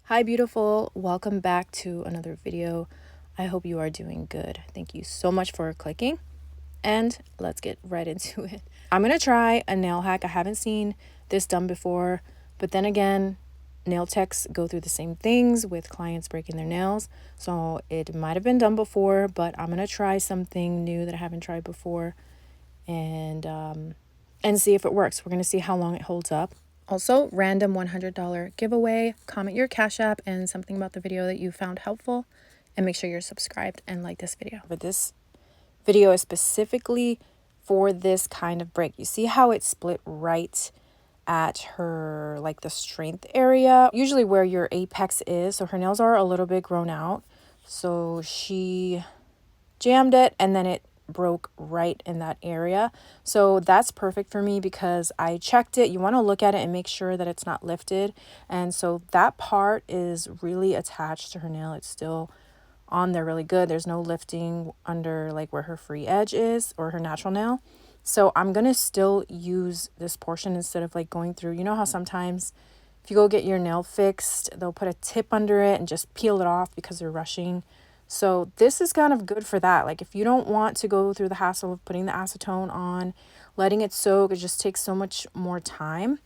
Hi beautiful, welcome back to another video. I hope you are doing good. Thank you so much for clicking and let's get right into it. I'm gonna try a nail hack. I haven't seen this done before, but then again, nail techs go through the same things with clients breaking their nails, so it might have been done before, but I'm gonna try something new that I haven't tried before and see if it works. We're gonna see how long it holds up. Also, random $100 giveaway. Comment your Cash App and something about the video that you found helpful, and make sure you're subscribed and like this video. But this video is specifically for this kind of break. You see how it split right at her, like the strength area, usually where your apex is. So her nails are a little bit grown out. So she jammed it and then it broke right in that area. So that's perfect for me because I checked it. You want to look at it and make sure that it's not lifted. And so that part is really attached to her nail. It's still on there really good. There's no lifting under like where her free edge is or her natural nail. So I'm going to still use this portion instead of like going through, you know how sometimes if you go get your nail fixed, they'll put a tip under it and just peel it off because they're rushing. So this is kind of good for that. Like if you don't want to go through the hassle of putting the acetone on, letting it soak, it just takes so much more time.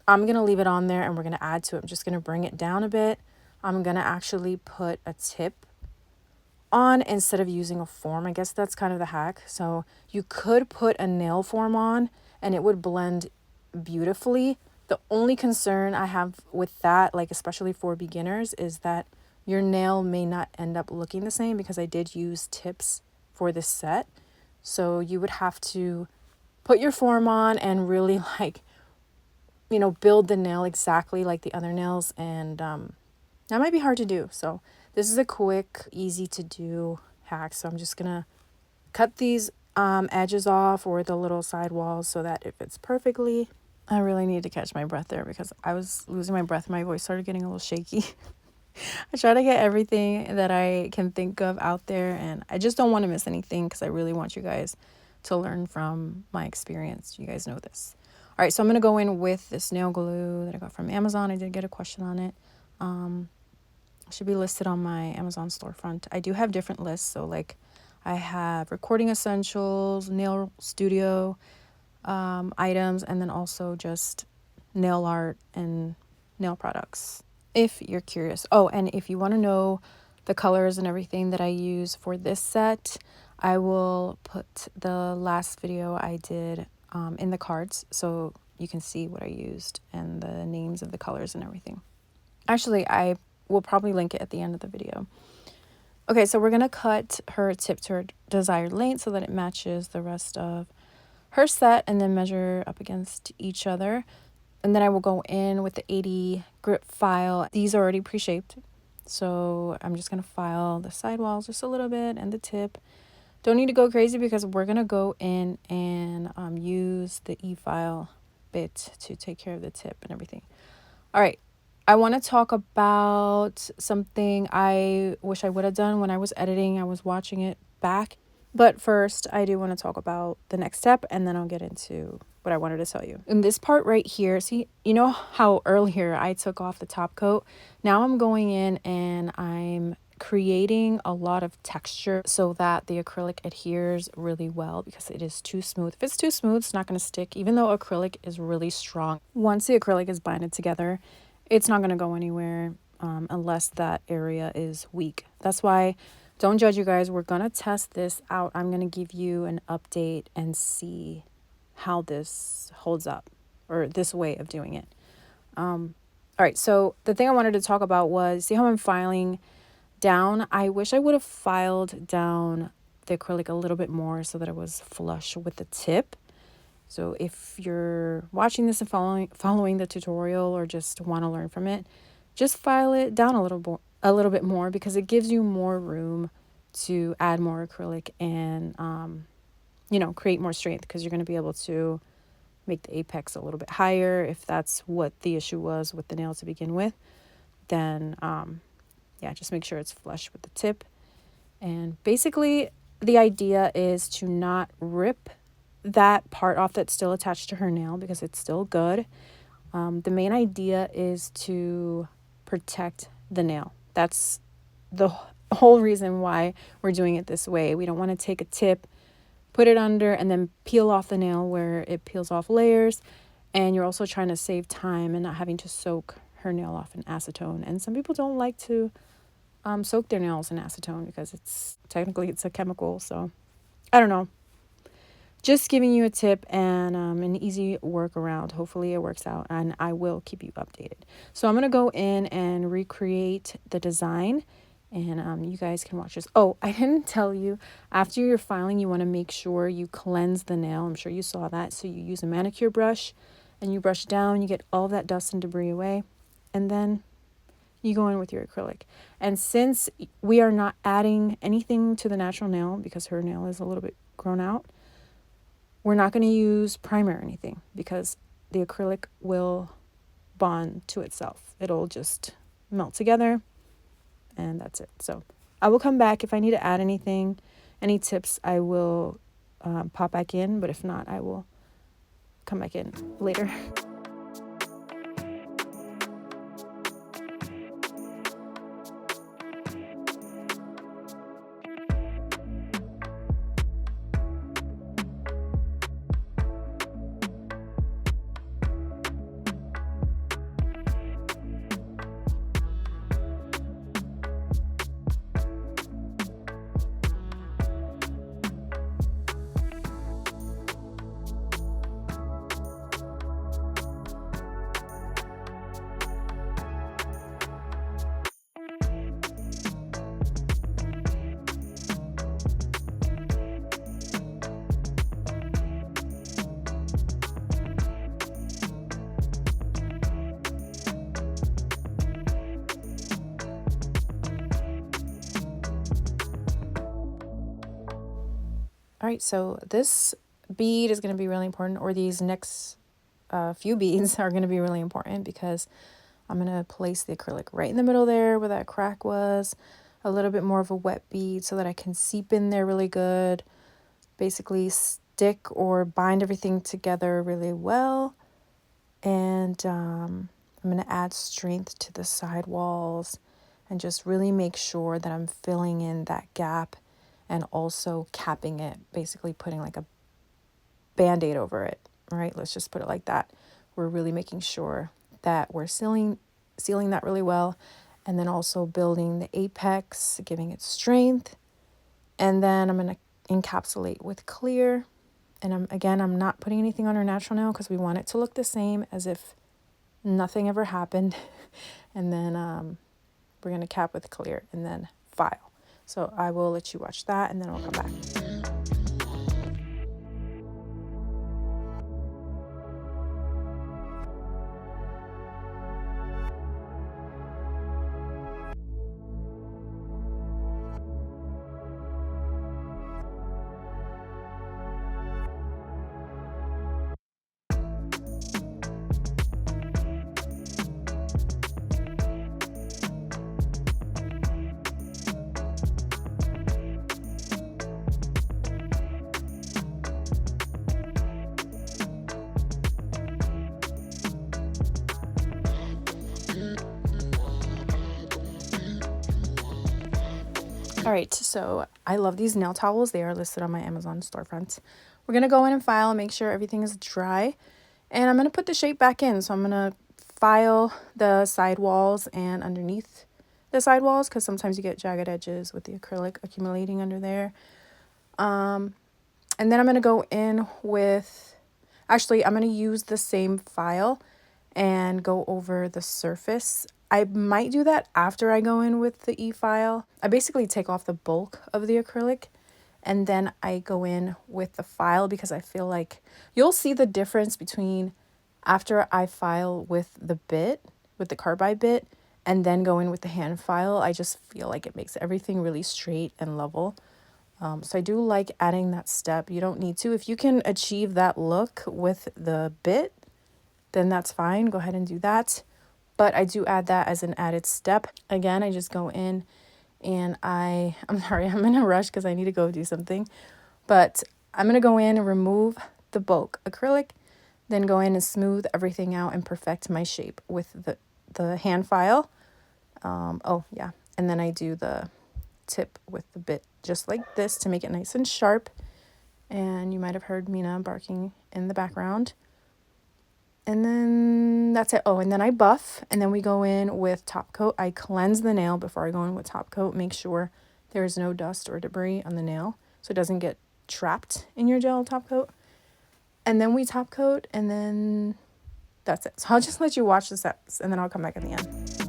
I'm going to leave it on there and we're going to add to it. I'm just going to bring it down a bit. I'm going to actually put a tip on instead of using a form. I guess that's kind of the hack. So you could put a nail form on and it would blend beautifully. The only concern I have with that, like especially for beginners, is that your nail may not end up looking the same because I did use tips for this set. So you would have to put your form on and really like, build the nail exactly like the other nails. And that might be hard to do. So this is a quick, easy to do hack. So I'm just going to cut these edges off or the little side walls so that it fits perfectly. I really need to catch my breath there because I was losing my breath. My voice started getting a little shaky. I try to get everything that I can think of out there, and I just don't want to miss anything because I really want you guys to learn from my experience. You guys know this. All right, so I'm going to go in with this nail glue that I got from Amazon. I did get a question on it. It should be listed on my Amazon storefront. I do have different lists, so like I have recording essentials, nail studio items, and then also just nail art and nail products, if you're curious. Oh, and if you want to know the colors and everything that I use for this set, I will put the last video I did in the cards so you can see what I used and the names of the colors and everything. Actually, I will probably link it at the end of the video. Okay, so we're going to cut her tip to her desired length so that it matches the rest of her set and then measure up against each other. And then I will go in with the 80 grit file. These are already pre-shaped. So I'm just going to file the sidewalls just a little bit and the tip. Don't need to go crazy because we're going to go in and use the e-file bit to take care of the tip and everything. All right. I want to talk about something I wish I would have done when I was editing. I was watching it back. But first, I do want to talk about the next step, and then I'll get into what I wanted to tell you. In this part right here, see, you know how earlier I took off the top coat? Now I'm going in and I'm creating a lot of texture so that the acrylic adheres really well because it is too smooth. If it's too smooth, it's not going to stick, even though acrylic is really strong. Once the acrylic is binded together, it's not going to go anywhere unless that area is weak. That's why, don't judge you guys. We're going to test this out. I'm going to give you an update and see how this holds up, or this way of doing it. All right, so the thing I wanted to talk about was, see how I'm filing down? I wish I would have filed down the acrylic a little bit more so that it was flush with the tip. So if you're watching this and following the tutorial or just want to learn from it, just file it down a little bit more because it gives you more room to add more acrylic and create more strength, because you're going to be able to make the apex a little bit higher. If that's what the issue was with the nail to begin with, then just make sure it's flush with the tip. And basically the idea is to not rip that part off that's still attached to her nail because it's still good. The main idea is to protect the nail. That's the whole reason why we're doing it this way. We don't want to take a tip, put it under, and then peel off the nail where it peels off layers. And you're also trying to save time and not having to soak her nail off in acetone. And some people don't like to soak their nails in acetone because it's a chemical. So I don't know. Just giving you a tip and an easy workaround. Hopefully it works out, and I will keep you updated. So I'm going to go in and recreate the design, and you guys can watch this. Oh, I didn't tell you, after you're filing, you want to make sure you cleanse the nail. I'm sure you saw that. So you use a manicure brush and you brush down, you get all that dust and debris away, and then you go in with your acrylic. And since we are not adding anything to the natural nail because her nail is a little bit grown out, we're not going to use primer or anything because the acrylic will bond to itself. It'll just melt together, and that's it. So I will come back if I need to add anything, any tips, I will pop back in. But if not, I will come back in later. All right, so this bead is going to be really important, or these next few beads are going to be really important because I'm going to place the acrylic right in the middle there where that crack was, a little bit more of a wet bead so that I can seep in there really good, basically stick or bind everything together really well. And I'm going to add strength to the side walls and just really make sure that I'm filling in that gap and also capping it, basically putting like a Band-Aid over it. All right, let's just put it like that. We're really making sure that we're sealing that really well, and then also building the apex, giving it strength. And then I'm going to encapsulate with clear. And I'm not putting anything on our natural nail because we want it to look the same as if nothing ever happened. And then we're going to cap with clear and then file. So I will let you watch that and then I'll come back. All right, so I love these nail towels. They are listed on my Amazon storefront. We're going to go in and file, make sure everything is dry. And I'm going to put the shape back in. So I'm going to file the side walls and underneath the side walls because sometimes you get jagged edges with the acrylic accumulating under there. And then I'm going to go in with, actually, I'm going to use the same file and go over the surface. I might do that after I go in with the e-file. I basically take off the bulk of the acrylic and then I go in with the file because I feel like you'll see the difference between after I file with the bit, with the carbide bit, and then go in with the hand file. I just feel like it makes everything really straight and level. So I do like adding that step. You don't need to. If you can achieve that look with the bit, then that's fine. Go ahead and do that. But I do add that as an added step. Again, I just go in and I'm sorry, I'm in a rush because I need to go do something. But I'm going to go in and remove the bulk acrylic, then go in and smooth everything out and perfect my shape with the hand file. Oh yeah, and then I do the tip with the bit just like this to make it nice and sharp. And you might have heard Mina barking in the background. And then that's it. Oh, and then I buff, and then we go in with top coat. I cleanse the nail before I go in with top coat. Make sure there's no dust or debris on the nail so it doesn't get trapped in your gel top coat. And then we top coat, and then that's it. So I'll just let you watch the steps, and then I'll come back at the end.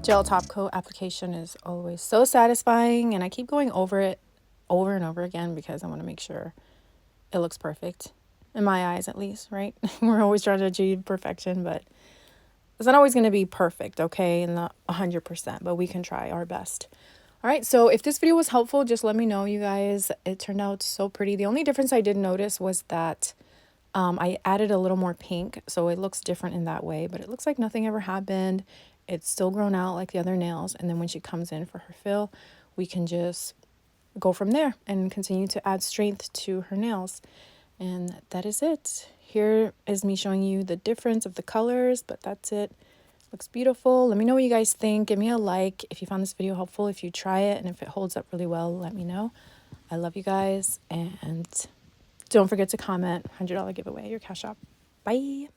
Gel top coat application is always so satisfying, and I keep going over it over and over again because I want to make sure it looks perfect, in my eyes at least, right? We're always trying to achieve perfection, but it's not always going to be perfect, okay, and not 100%, but we can try our best. All right, so if this video was helpful, just let me know, you guys. It turned out so pretty. The only difference I did notice was that I added a little more pink, so it looks different in that way, but it looks like nothing ever happened. It's still grown out like the other nails, and then when she comes in for her fill, we can just go from there and continue to add strength to her nails. And that is it. Here is me showing you the difference of the colors, but that's it. Looks beautiful. Let me know what you guys think. Give me a like if you found this video helpful, if you try it, and if it holds up really well, let me know. I love you guys, and don't forget to comment. $100 giveaway, your Cash App. Bye.